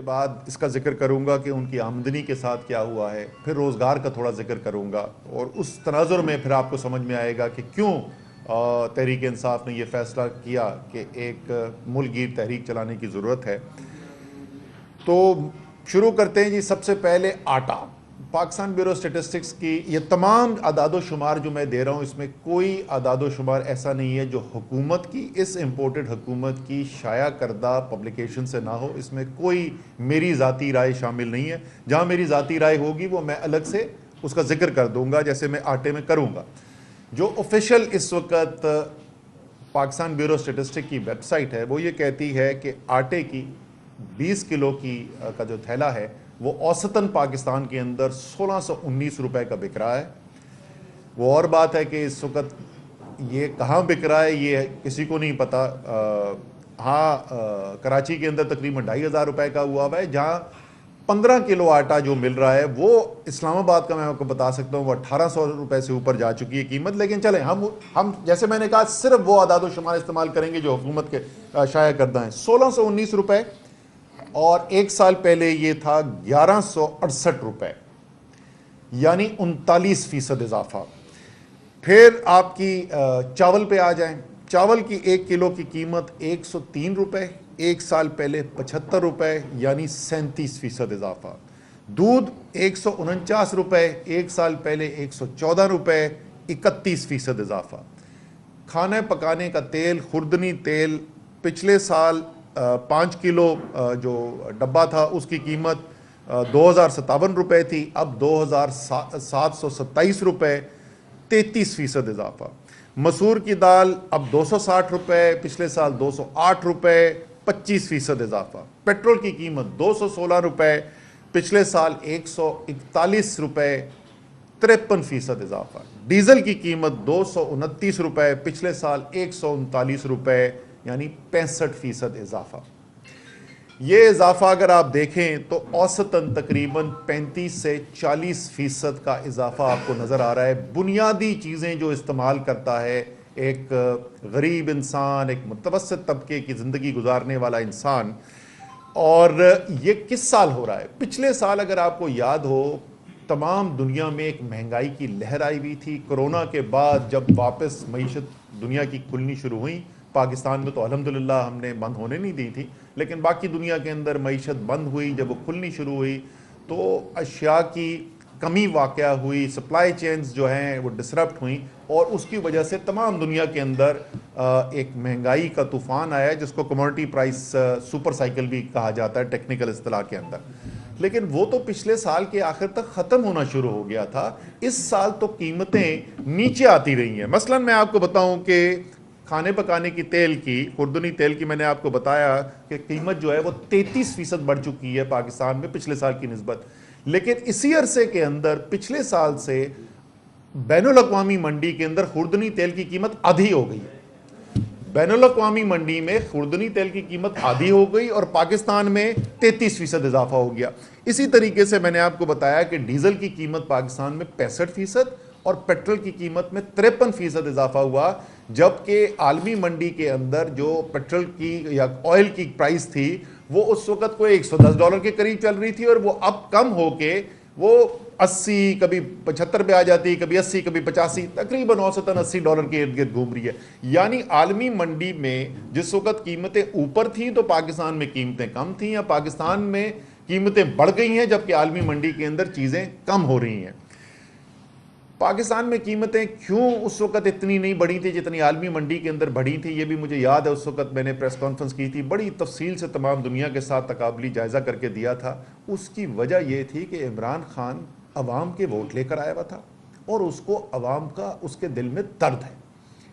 उसके बाद इसका जिक्र करूंगा कि उनकी आमदनी के साथ क्या हुआ है, फिर रोज़गार का थोड़ा जिक्र करूंगा और उस तनाजुर में फिर आपको समझ में आएगा कि क्यों तहरीक इंसाफ ने यह फ़ैसला किया कि एक मुल्कगीर तहरीक चलाने की ज़रूरत है। तो शुरू करते हैं जी। सबसे पहले आटा। पाकिस्तान ब्यूरो स्टेटिस्टिक्स की ये तमाम अदादो शुमार जो मैं दे रहा हूँ, इसमें कोई अदादो शुमार ऐसा नहीं है जो हुकूमत की, इस इम्पोर्टेड हुकूमत की शाया करदा पब्लिकेशन से ना हो। इसमें कोई मेरी ज़ाती राय शामिल नहीं है। जहाँ मेरी ज़ाती राय होगी वो मैं अलग से उसका जिक्र कर दूंगा, जैसे मैं आटे में करूँगा। जो ऑफिशियल इस वक्त पाकिस्तान ब्यूरो स्टेटिस्टिक की वेबसाइट है वो ये कहती है कि आटे की 20 किलो की का जो थैला है वो औसतन पाकिस्तान के अंदर 1619 रुपए का बिक रहा है। वो और बात है कि इस वक्त ये कहाँ बिक रहा है ये किसी को नहीं पता। कराची के अंदर तकरीबन 2500 रुपए का हुआ है, जहाँ 15 किलो आटा जो मिल रहा है वो इस्लामाबाद का मैं आपको बता सकता हूँ वो 1800 रुपए से ऊपर जा चुकी है कीमत। लेकिन चलें, हम जैसे मैंने कहा सिर्फ वो अदाद शुमार इस्तेमाल करेंगे जो हुकूमत के शाया करदा हैं। 1619 रुपए और एक साल पहले ये था 1168 रुपए, यानी 39% इजाफा। फिर आपकी चावल पे आ जाएं। चावल की 1 किलो की कीमत 103 रुपए, एक साल पहले 75 रुपए, यानी 37% इजाफा। दूध 149 रुपए, एक साल पहले 114 रुपए, 31% इजाफा। खाने पकाने का तेल, खुर्दनी तेल, पिछले साल 5 किलो जो डब्बा था उसकी कीमत 2057 रुपए थी, अब 2727 रुपए, 33% इजाफा। मसूर की दाल अब 260 रुपए, पिछले साल 208 रुपए, 25% इजाफा। पेट्रोल की कीमत 216 रुपए, पिछले साल 141 रुपए, 53% इजाफा। डीजल की कीमत 229 रुपए, पिछले साल 139 रुपए, यानी 65% इजाफा। ये इजाफा अगर आप देखें तो औसतन तकरीबन 35 से 40% का इजाफा आपको नज़र आ रहा है। बुनियादी चीज़ें जो इस्तेमाल करता है एक गरीब इंसान, एक मुतवस्सित तबके की ज़िंदगी गुजारने वाला इंसान, और ये किस साल हो रहा है? पिछले साल अगर आपको याद हो तमाम दुनिया में एक महंगाई की लहर आई हुई थी। कोरोना के बाद जब वापस मईशत दुनिया की खुलनी शुरू हुई, पाकिस्तान में तो अल्हम्दुलिल्लाह हमने बंद होने नहीं दी थी, लेकिन बाकी दुनिया के अंदर मईशत बंद हुई। जब वो खुलनी शुरू हुई तो अशिया की कमी वाक़या हुई, सप्लाई चेन्स जो हैं वो डिसरप्ट हुई, और उसकी वजह से तमाम दुनिया के अंदर एक महंगाई का तूफ़ान आया जिसको कमोडिटी प्राइस सुपर साइकिल भी कहा जाता है टेक्निकल इस्तिलाह के अंदर। लेकिन वो तो पिछले साल के आखिर तक ख़त्म होना शुरू हो गया था। इस साल तो कीमतें नीचे आती रही हैं। मसलन मैं आपको बताऊं कि खाने पकाने की तेल की, खुर्दनी तेल की, मैंने आपको बताया कि कीमत जो है वो 33% बढ़ चुकी है पाकिस्तान में पिछले साल की निस्बत। लेकिन इसी अरसे के अंदर पिछले साल से बैनुल अक़वामी मंडी के अंदर खुर्दनी तेल की कीमत आधी हो गई। बैनुल अक़वामी मंडी में खुर्दनी तेल की कीमत आधी हो गई और पाकिस्तान में 33% इजाफा हो गया। इसी तरीके से मैंने आपको बताया कि डीजल की कीमत पाकिस्तान में 65% और पेट्रोल की कीमत में 53% इजाफा हुआ, जबकि आलमी मंडी के अंदर जो पेट्रोल की या ऑयल की प्राइस थी वो उस वक्त कोई $110 के करीब चल रही थी, और वो अब कम होके वो 80, कभी 75 पे आ जाती, कभी 80, कभी 85, तकरीबन औसतन $80 के इर्द गिर्द घूम रही है। यानी आलमी मंडी में जिस वक्त कीमतें ऊपर थीं तो पाकिस्तान में कीमतें कम थीं, या पाकिस्तान में कीमतें बढ़ गई हैं जबकि आलमी मंडी के अंदर चीज़ें कम हो रही हैं। पाकिस्तान में कीमतें क्यों उस वक्त इतनी नहीं बढ़ी थी जितनी आलमी मंडी के अंदर बढ़ी थी? ये भी मुझे याद है, उस वक्त मैंने प्रेस कॉन्फ्रेंस की थी, बड़ी तफसील से तमाम दुनिया के साथ तकाबली जायज़ा करके दिया था। उसकी वजह यह थी कि इमरान खान अवाम के वोट लेकर आया हुआ था और उसको अवाम का उसके दिल में दर्द है,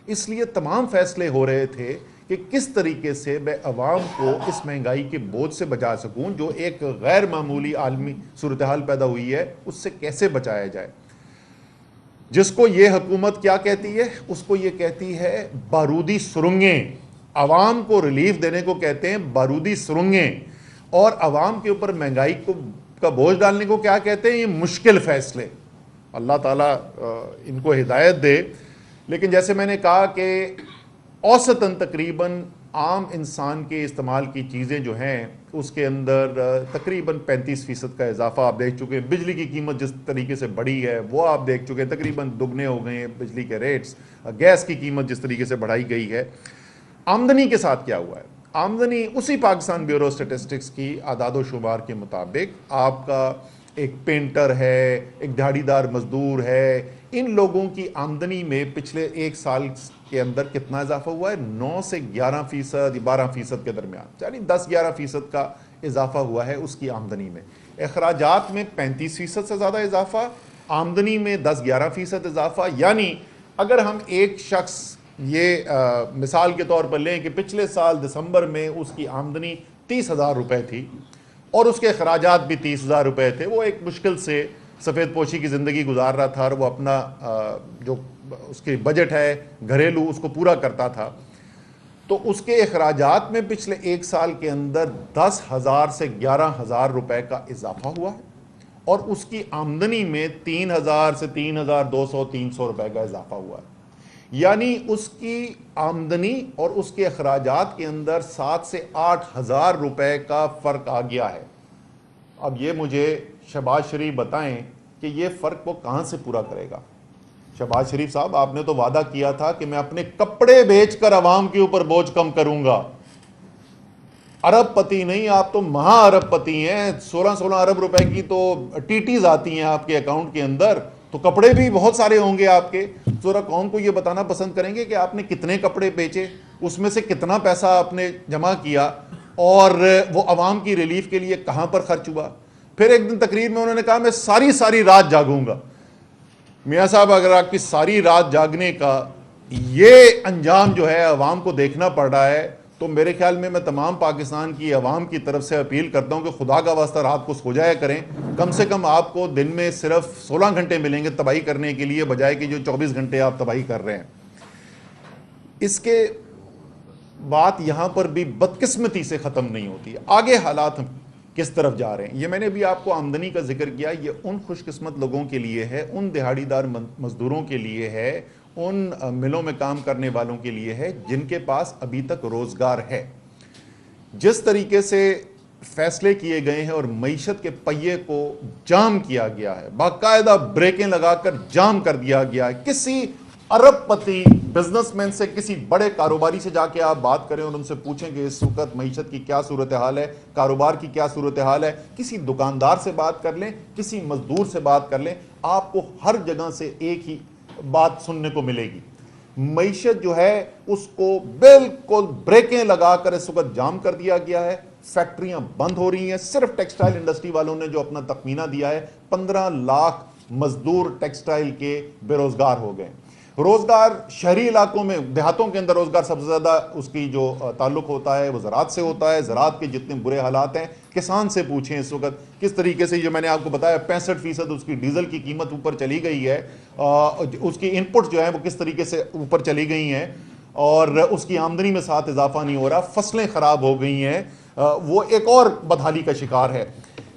इसलिए तमाम फैसले हो रहे थे कि किस तरीके से मैं अवाम को इस महंगाई के बोझ से बचा सकूँ जो एक गैर मामूली आलमी सूरत हाल पैदा हुई है, उससे कैसे बचाया जाए। जिसको ये हुकूमत क्या कहती है? उसको ये कहती है बारूदी सुरंगें। अवाम को रिलीफ देने को कहते हैं बारूदी सुरंगें, और अवाम के ऊपर महंगाई को का बोझ डालने को क्या कहते हैं? ये मुश्किल फैसले। अल्लाह ताला इनको हिदायत दे। लेकिन जैसे मैंने कहा कि औसतन तकरीबन आम इंसान के इस्तेमाल की चीज़ें जो हैं उसके अंदर तकरीबन 35% का इजाफा आप देख चुके हैं। बिजली की कीमत जिस तरीके से बढ़ी है वो आप देख चुके हैं, तकरीबन दुगने हो गए हैं बिजली के रेट्स। गैस की कीमत जिस तरीके से बढ़ाई गई है। आमदनी के साथ क्या हुआ है? आमदनी उसी पाकिस्तान ब्यूरो स्टेटिस्टिक्स की आदाद शुमार के मुताबिक आपका एक पेंटर है, एक दिहाड़ीदार मजदूर है, इन लोगों की आमदनी में पिछले एक साल के अंदर कितना इजाफा हुआ है? 9 से 11% 12% के दरमियान, यानी 10-11% का इजाफा हुआ है उसकी आमदनी में। अखराजात में 35% से ज़्यादा इजाफा, आमदनी में 10-11% इजाफा। यानी अगर हम एक शख्स ये मिसाल के तौर पर लें कि पिछले साल दिसंबर में उसकी आमदनी 30,000 रुपये थी और उसके अखराजात भी 30,000 रुपये थे, वो एक मुश्किल से सफ़ेद पोशी की ज़िंदगी गुजार रहा था और वो अपना जो उसके बजट है घरेलू उसको पूरा करता था, तो उसके अखराजात में पिछले एक साल के अंदर 10,000 से 11,000 रुपये का इजाफा हुआ है और उसकी आमदनी में 3,000 से 3,200-300 रुपये का इजाफा हुआ है। यानी उसकी आमदनी और उसके अखराजात के अंदर 7 से 8,000 रुपये का फ़र्क आ गया है। अब ये मुझे शहबाज शरीफ बताएं कि ये फ़र्क वो कहाँ से पूरा करेगा? शहबाज शरीफ साहब, आपने तो वादा किया था कि मैं अपने कपड़े बेचकर अवाम के ऊपर बोझ कम करूंगा। अरबपति नहीं, आप तो महा अरबपति हैं। 16-16 अरब रुपए की तो टीटीज आती हैं आपके अकाउंट के अंदर, तो कपड़े भी बहुत सारे होंगे आपके। जरा कौम को ये बताना पसंद करेंगे कि आपने कितने कपड़े बेचे, उसमें से कितना पैसा आपने जमा किया और वो अवाम की रिलीफ के लिए कहां पर खर्च हुआ? फिर एक दिन तकरीर में उन्होंने कहा मैं सारी सारी रात जागूंगा। मियाँ साहब, अगर आपकी सारी रात जागने का ये अंजाम जो है अवाम को देखना पड़ रहा है, तो मेरे ख्याल में मैं तमाम पाकिस्तान की अवाम की तरफ से अपील करता हूं कि खुदा का वास्ता रात को सो जाया करें। कम से कम आपको दिन में सिर्फ 16 घंटे मिलेंगे तबाही करने के लिए, बजाय कि जो 24 घंटे आप तबाही कर रहे हैं। इसके बात यहां पर भी बदकिस्मती से ख़त्म नहीं होती है। आगे हालात हम किस तरफ जा रहे हैं, ये मैंने भी आपको आमदनी का जिक्र किया, ये उन खुशकिस्मत लोगों के लिए है, उन दिहाड़ीदार मजदूरों के लिए है, उन मिलों में काम करने वालों के लिए है जिनके पास अभी तक रोजगार है। जिस तरीके से फैसले किए गए हैं और मईशत के पहिए को जाम किया गया है, बाकायदा ब्रेकें लगाकर जाम कर दिया गया है। किसी अरबपति बिजनेसमैन से, किसी बड़े कारोबारी से जाके आप बात करें और उनसे पूछें कि इस वक्त मईशत की क्या सूरत हाल है, कारोबार की क्या सूरत हाल है, किसी दुकानदार से बात कर लें, किसी मजदूर से बात कर लें, आपको हर जगह से एक ही बात सुनने को मिलेगी। मईशत जो है उसको बिल्कुल ब्रेकें लगाकर इस वक्त जाम कर दिया गया है। फैक्ट्रियां बंद हो रही हैं। सिर्फ टेक्सटाइल इंडस्ट्री वालों ने जो अपना तखमीना दिया है, 15 लाख मजदूर टेक्सटाइल के बेरोजगार हो गए। रोजगार शहरी इलाकों में, देहातों के अंदर रोजगार सबसे ज्यादा उसकी जो ताल्लुक होता है वो ज़राअत से होता है। ज़राअत के जितने बुरे हालात हैं, किसान से पूछें इस वक्त किस तरीके से, जो मैंने आपको बताया 65% उसकी डीजल की कीमत ऊपर चली गई है, उसकी इनपुट जो है वो किस तरीके से ऊपर चली गई हैं और उसकी आमदनी में साथ इजाफा नहीं हो रहा, फसलें खराब हो गई हैं, वो एक और बदहाली का शिकार है।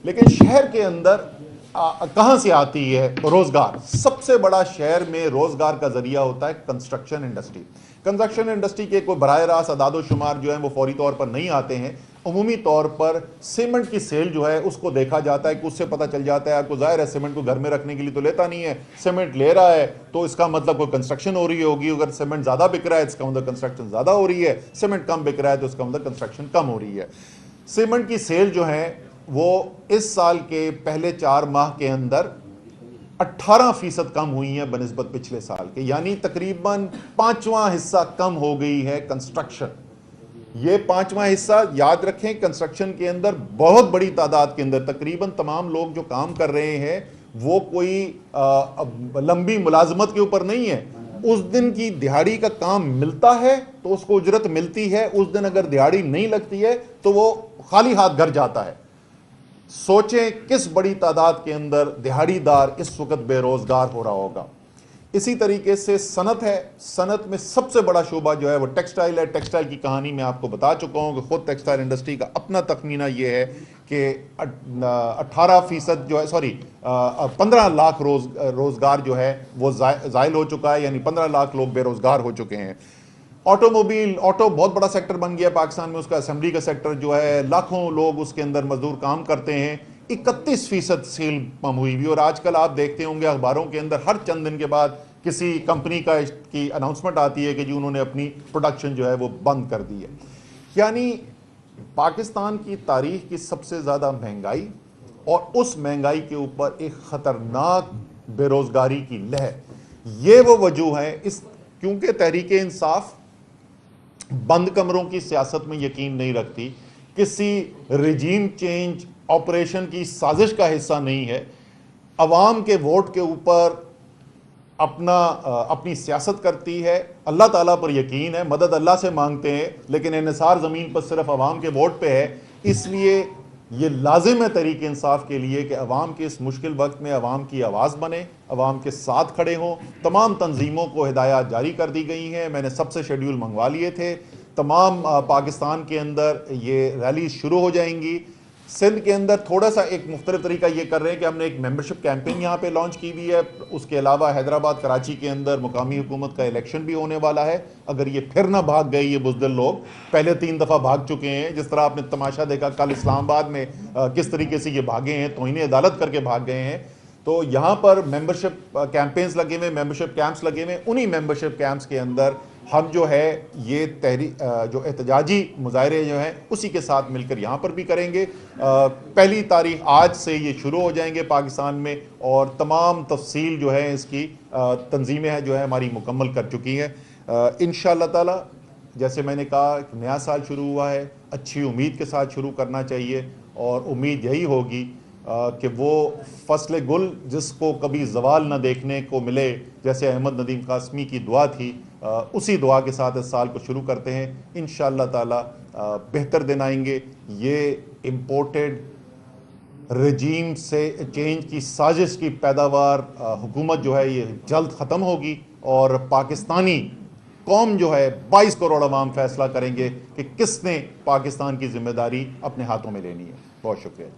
लेकिन शहर के अंदर कहां से आती है रोजगार? सबसे बड़ा शहर में रोजगार का जरिया होता है कंस्ट्रक्शन इंडस्ट्री। कंस्ट्रक्शन इंडस्ट्री के कोई बराह रास्त अदाद शुमार जो है वो फौरी तौर पर नहीं आते हैं। अमूमी तौर पर सीमेंट की सेल जो है उसको देखा जाता है कि उससे पता चल जाता है, आपको जाहिर है सीमेंट को घर में रखने के लिए तो लेता नहीं है, सीमेंट ले रहा है तो इसका मतलब कोई कंस्ट्रक्शन हो रही होगी। अगर सीमेंट ज्यादा बिक रहा है इसका मतलब कंस्ट्रक्शन ज्यादा हो रही है, सीमेंट कम बिक रहा है तो इसका मतलब कंस्ट्रक्शन कम हो रही है। सीमेंट की सेल जो है वो इस साल के पहले 4 माह के अंदर 18% कम हुई है बनिस्बत पिछले साल के, यानी तकरीबन 5वां हिस्सा कम हो गई है कंस्ट्रक्शन। ये 5वां हिस्सा याद रखें, कंस्ट्रक्शन के अंदर बहुत बड़ी तादाद के अंदर तकरीबन तमाम लोग जो काम कर रहे हैं वो कोई लंबी मुलाजमत के ऊपर नहीं है। उस दिन की दिहाड़ी का काम मिलता है तो उसको उजरत मिलती है, उस दिन अगर दिहाड़ी नहीं लगती है तो वो खाली हाथ घर जाता है। सोचें किस बड़ी तादाद के अंदर दिहाड़ीदार इस वक्त बेरोजगार हो रहा होगा। इसी तरीके से सनत है, सनत में सबसे बड़ा शोबा जो है वो टेक्सटाइल है। टेक्सटाइल की कहानी मैं आपको बता चुका हूं कि खुद टेक्सटाइल इंडस्ट्री का अपना तखमीना ये है कि 18% जो है, सॉरी 15 लाख रोजगार जो है वो जायल हो चुका है, यानी 15 लाख लोग बेरोजगार हो चुके हैं। ऑटोमोबाइल, ऑटो बहुत बड़ा सेक्टर बन गया पाकिस्तान में, उसका असेंबली का सेक्टर जो है, लाखों लोग उसके अंदर मजदूर काम करते हैं। 31% सेल कम हुई हुई। और आजकल आप देखते होंगे अखबारों के अंदर हर चंद दिन के बाद किसी कंपनी की अनाउंसमेंट आती है कि जी उन्होंने अपनी प्रोडक्शन जो है वो बंद कर दी है। यानी पाकिस्तान की तारीख की सबसे ज़्यादा महंगाई और उस महंगाई के ऊपर एक ख़तरनाक बेरोज़गारी की लहर, ये वो वजह है। इस क्योंकि तहरीक इंसाफ बंद कमरों की सियासत में यकीन नहीं रखती, किसी रिजीम चेंज ऑपरेशन की साजिश का हिस्सा नहीं है, अवाम के वोट के ऊपर अपनी सियासत करती है, अल्लाह ताला पर यकीन है, मदद अल्लाह से मांगते हैं, लेकिन इन्हिसार ज़मीन पर सिर्फ अवाम के वोट पे है। इसलिए ये लाजिम है तहरीक इंसाफ के लिए कि अवाम के इस मुश्किल वक्त में अवाम की आवाज़ बने, अवाम के साथ खड़े हों। तमाम तंजीमों को हिदायत जारी कर दी गई हैं, मैंने सबसे शेड्यूल मंगवा लिए थे। तमाम पाकिस्तान के अंदर ये रैली शुरू हो जाएंगी। सिंध के अंदर थोड़ा सा एक मुख्तलिफ तरीका ये कर रहे हैं कि हमने एक मेंबरशिप कैंपेन यहाँ पे लॉन्च की हुई है। उसके अलावा हैदराबाद, कराची के अंदर मुकामी हुकूमत का इलेक्शन भी होने वाला है। अगर ये फिर ना भाग गए, ये बुज़दिल लोग पहले 3 दफ़ा भाग चुके हैं, जिस तरह आपने तमाशा देखा कल इस्लामाबाद में किस तरीके से ये भागे हैं, तौहीन अदालत करके भाग गए हैं। तो यहाँ पर मेंबरशिप कैंपेन्स लगे हुए, मेंबरशिप कैंप्स लगे हुए। उन्हीं मेंबरशिप कैंप्स के अंदर हम जो है ये जो एहतजाजी मुजाहरे जो हैं उसी के साथ मिलकर यहाँ पर भी करेंगे। पहली तारीख आज से ये शुरू हो जाएंगे पाकिस्तान में, और तमाम तफसील जो है इसकी तंजीमें जो है हमारी मुकम्मल कर चुकी हैं। इंशाअल्लाह ताला जैसे मैंने कहा, नया साल शुरू हुआ है, अच्छी उम्मीद के साथ शुरू करना चाहिए, और उम्मीद यही होगी कि वो फसल गुल जिसको कभी जवाल न देखने को मिले, जैसे अहमद नदीम कासमी की दुआ थी, उसी दुआ के साथ इस साल को शुरू करते हैं। इंशाअल्लाह ताला बेहतर दिन आएंगे। ये इम्पोर्टेड रजीम से चेंज की साजिश की पैदावार हुकूमत जो है ये जल्द ख़त्म होगी, और पाकिस्तानी कौम जो है 22 करोड़ अवाम फैसला करेंगे कि किसने पाकिस्तान की जिम्मेदारी अपने हाथों में लेनी है। बहुत शुक्रिया।